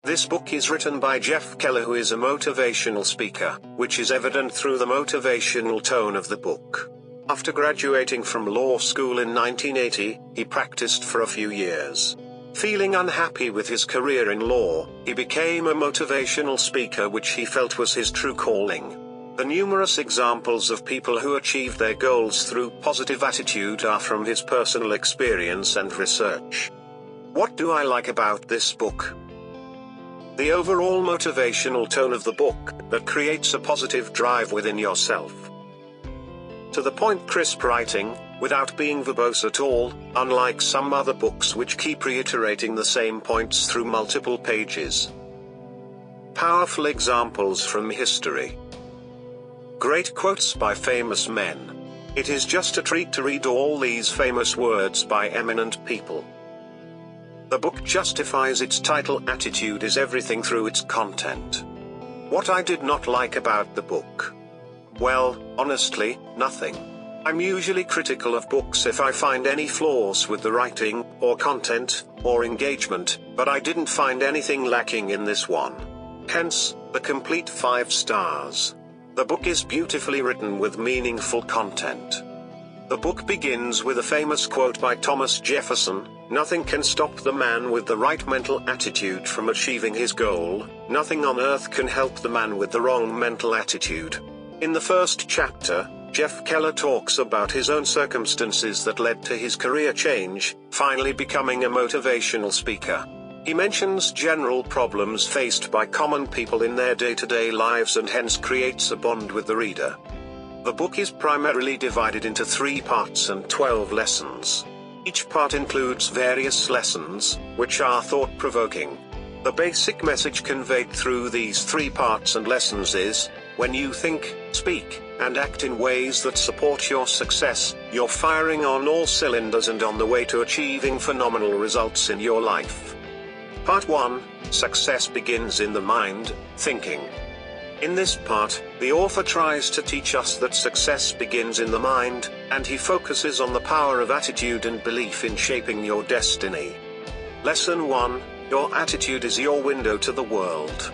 This book is written by Jeff Keller, who is a motivational speaker, which is evident through the motivational tone of the book. After graduating from law school in 1980, he practiced for a few years. Feeling unhappy with his career in law, he became a motivational speaker, which he felt was his true calling. The numerous examples of people who achieved their goals through positive attitude are from his personal experience and research. What do I like about this book? The overall motivational tone of the book, that creates a positive drive within yourself. To the point, crisp writing, without being verbose at all, unlike some other books which keep reiterating the same points through multiple pages. Powerful examples from history. Great quotes by famous men. It is just a treat to read all these famous words by eminent people. The book justifies its title, Attitude is Everything, through its content. What I did not like about the book? Well, honestly, nothing. I'm usually critical of books if I find any flaws with the writing, or content, or engagement, but I didn't find anything lacking in this one. Hence, the complete 5 stars. The book is beautifully written with meaningful content. The book begins with a famous quote by Thomas Jefferson: "Nothing can stop the man with the right mental attitude from achieving his goal. Nothing on earth can help the man with the wrong mental attitude." In the first chapter, Jeff Keller talks about his own circumstances that led to his career change, finally becoming a motivational speaker. He mentions general problems faced by common people in their day-to-day lives and hence creates a bond with the reader. The book is primarily divided into 3 parts and 12 lessons. Each part includes various lessons, which are thought-provoking. The basic message conveyed through these 3 parts and lessons is, when you think, speak, and act in ways that support your success, you're firing on all cylinders and on the way to achieving phenomenal results in your life. Part 1, Success begins in the mind, thinking. In this part, the author tries to teach us that success begins in the mind, and he focuses on the power of attitude and belief in shaping your destiny. Lesson 1, your attitude is your window to the world.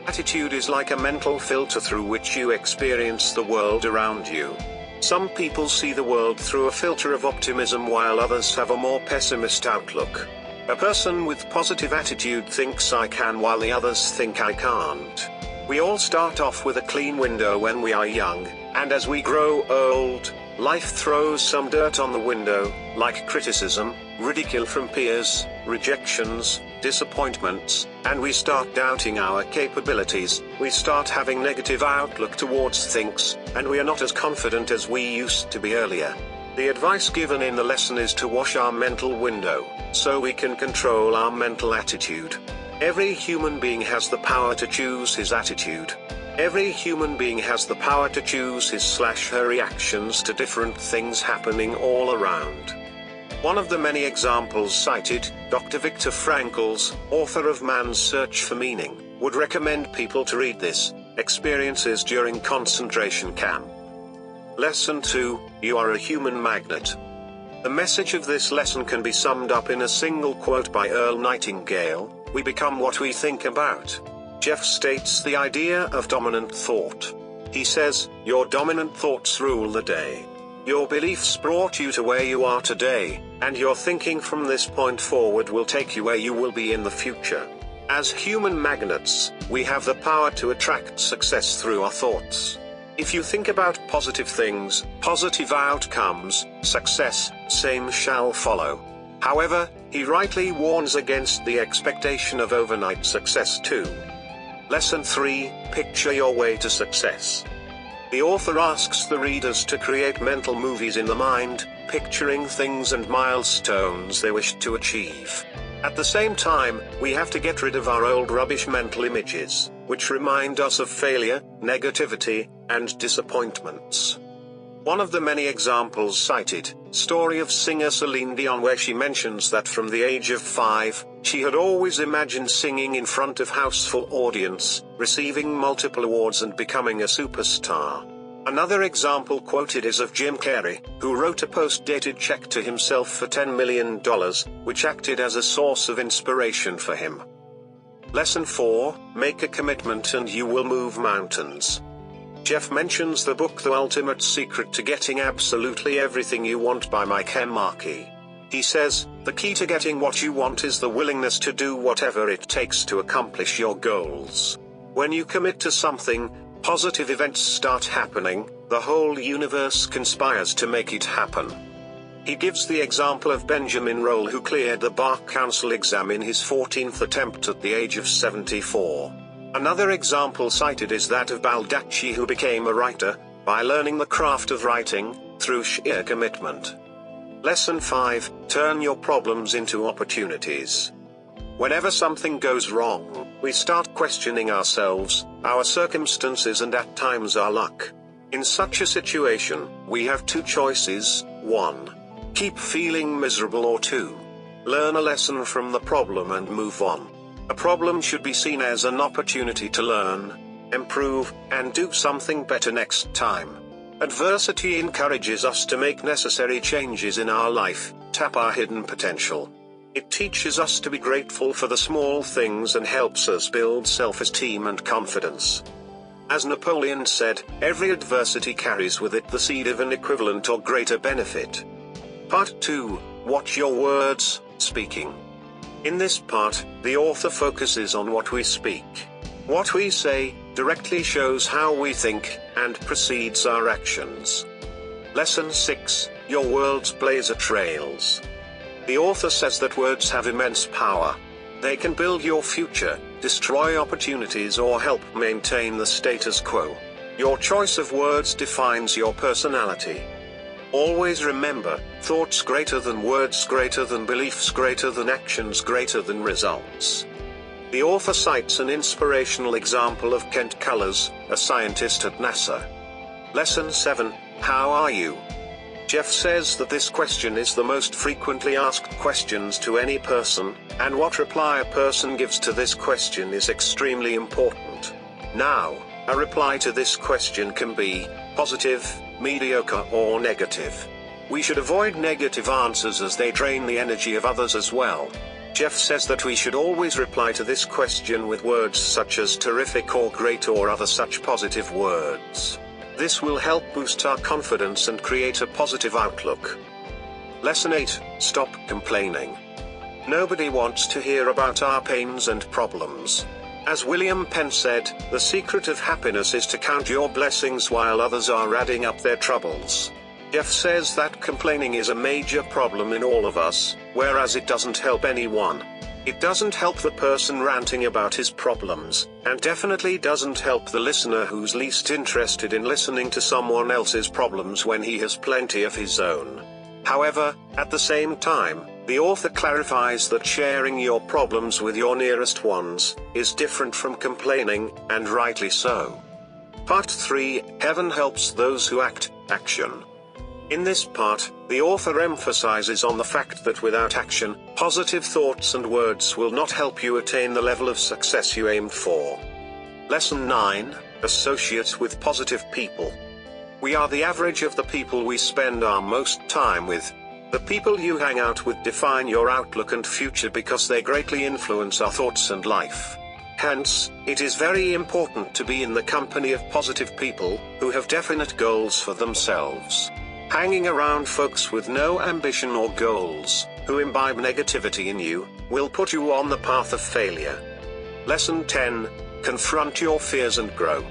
Attitude is like a mental filter through which you experience the world around you. Some people see the world through a filter of optimism while others have a more pessimist outlook. A person with positive attitude thinks I can while the others think I can't. We all start off with a clean window when we are young, and as we grow old, life throws some dirt on the window, like criticism, ridicule from peers, rejections, disappointments, and we start doubting our capabilities. We start having negative outlook towards things, and we are not as confident as we used to be earlier. The advice given in the lesson is to wash our mental window, so we can control our mental attitude. Every human being has the power to choose his attitude. Every human being has the power to choose his/her reactions to different things happening all around. One of the many examples cited, Dr. Viktor Frankl's, author of Man's Search for Meaning, would recommend people to read this, Experiences During Concentration Camp. Lesson 2, You are a human magnet. The message of this lesson can be summed up in a single quote by Earl Nightingale: "We become what we think about." Jeff states the idea of dominant thought. He says, your dominant thoughts rule the day. Your beliefs brought you to where you are today, and your thinking from this point forward will take you where you will be in the future. As human magnets, we have the power to attract success through our thoughts. If you think about positive things, positive outcomes, success, same shall follow. However, he rightly warns against the expectation of overnight success too. Lesson 3, Picture your way to success. The author asks the readers to create mental movies in the mind, picturing things and milestones they wish to achieve. At the same time, we have to get rid of our old rubbish mental images, which remind us of failure, negativity, and disappointments. One of the many examples cited, story of singer Celine Dion, where she mentions that from the age of 5, she had always imagined singing in front of houseful audience, receiving multiple awards and becoming a superstar. Another example quoted is of Jim Carrey, who wrote a post-dated check to himself for $10 million, which acted as a source of inspiration for him. Lesson 4, make a commitment and you will move mountains. Jeff mentions the book The Ultimate Secret to Getting Absolutely Everything You Want by Mike M. Markey. He says, the key to getting what you want is the willingness to do whatever it takes to accomplish your goals. When you commit to something, positive events start happening, the whole universe conspires to make it happen. He gives the example of Benjamin Roll, who cleared the Bar Council exam in his 14th attempt at the age of 74. Another example cited is that of Baldacci, who became a writer by learning the craft of writing through sheer commitment. Lesson 5, turn your problems into opportunities. Whenever something goes wrong, we start questioning ourselves, our circumstances, and at times our luck. In such a situation, we have two choices: 1. Keep feeling miserable, or 2. Learn a lesson from the problem and move on. A problem should be seen as an opportunity to learn, improve, and do something better next time. Adversity encourages us to make necessary changes in our life, tap our hidden potential. It teaches us to be grateful for the small things and helps us build self-esteem and confidence. As Napoleon said, every adversity carries with it the seed of an equivalent or greater benefit. Part 2, watch your words, speaking. In this part, the author focuses on what we speak. What we say directly shows how we think and precedes our actions. Lesson 6, your words blaze trails. The author says that words have immense power. They can build your future, destroy opportunities, or help maintain the status quo. Your choice of words defines your personality. Always remember, thoughts greater than words, greater than beliefs, greater than actions, greater than results. The author cites an inspirational example of Kent Cullers, a scientist at NASA. Lesson 7, how are you? Jeff says that this question is the most frequently asked questions to any person, and what reply a person gives to this question is extremely important. Now, a reply to this question can be positive, mediocre, or negative. We should avoid negative answers as they drain the energy of others as well. Jeff says that we should always reply to this question with words such as terrific or great or other such positive words. This will help boost our confidence and create a positive outlook. Lesson 8, stop complaining. Nobody wants to hear about our pains and problems. As William Penn said, the secret of happiness is to count your blessings while others are adding up their troubles. Jeff says that complaining is a major problem in all of us, whereas it doesn't help anyone. It doesn't help the person ranting about his problems, and definitely doesn't help the listener who's least interested in listening to someone else's problems when he has plenty of his own. However, at the same time, the author clarifies that sharing your problems with your nearest ones is different from complaining, and rightly so. Part 3, Heaven helps those who act, action. In this part, the author emphasizes on the fact that without action, positive thoughts and words will not help you attain the level of success you aimed for. Lesson 9, associate with positive people. We are the average of the people we spend our most time with. The people you hang out with define your outlook and future because they greatly influence our thoughts and life. Hence, it is very important to be in the company of positive people who have definite goals for themselves. Hanging around folks with no ambition or goals, who imbibe negativity in you, will put you on the path of failure. Lesson 10, confront your fears and grow.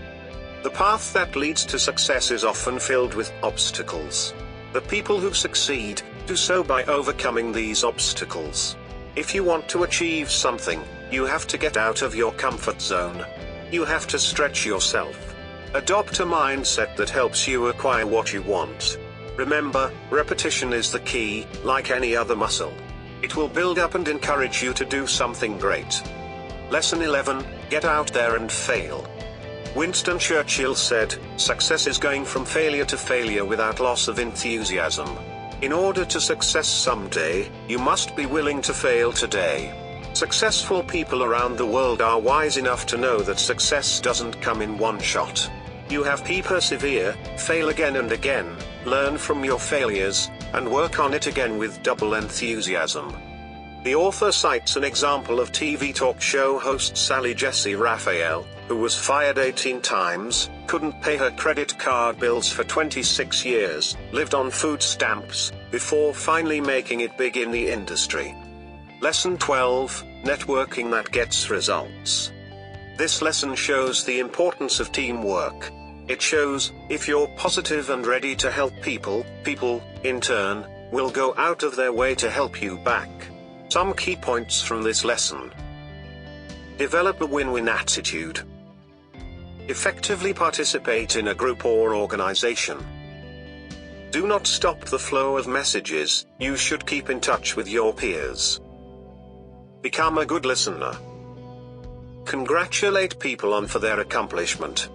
The path that leads to success is often filled with obstacles. The people who succeed do so by overcoming these obstacles. If you want to achieve something, you have to get out of your comfort zone. You have to stretch yourself. Adopt a mindset that helps you acquire what you want. Remember, repetition is the key, like any other muscle. It will build up and encourage you to do something great. Lesson 11, get out there and fail. Winston Churchill said, success is going from failure to failure without loss of enthusiasm. In order to success someday, you must be willing to fail today. Successful people around the world are wise enough to know that success doesn't come in one shot. You have to persevere, fail again and again, learn from your failures, and work on it again with double enthusiasm. The author cites an example of TV talk show host Sally Jessy Raphael, who was fired 18 times, couldn't pay her credit card bills for 26 years, lived on food stamps, before finally making it big in the industry. Lesson 12, Networking that gets results. This lesson shows the importance of teamwork. It shows, if you're positive and ready to help people, in turn, will go out of their way to help you back. Some key points from this lesson. Develop a win-win attitude. Effectively participate in a group or organization. Do not stop the flow of messages, you should keep in touch with your peers. Become a good listener. Congratulate people on for their accomplishment.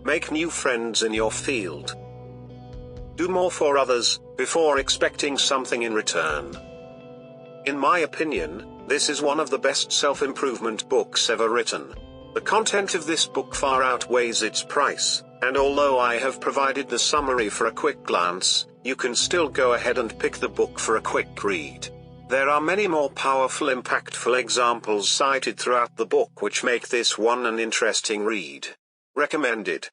Make new friends in your field. Do more for others, before expecting something in return. In my opinion, this is one of the best self-improvement books ever written. The content of this book far outweighs its price, and although I have provided the summary for a quick glance, you can still go ahead and pick the book for a quick read. There are many more powerful, impactful examples cited throughout the book which make this one an interesting read. Recommended.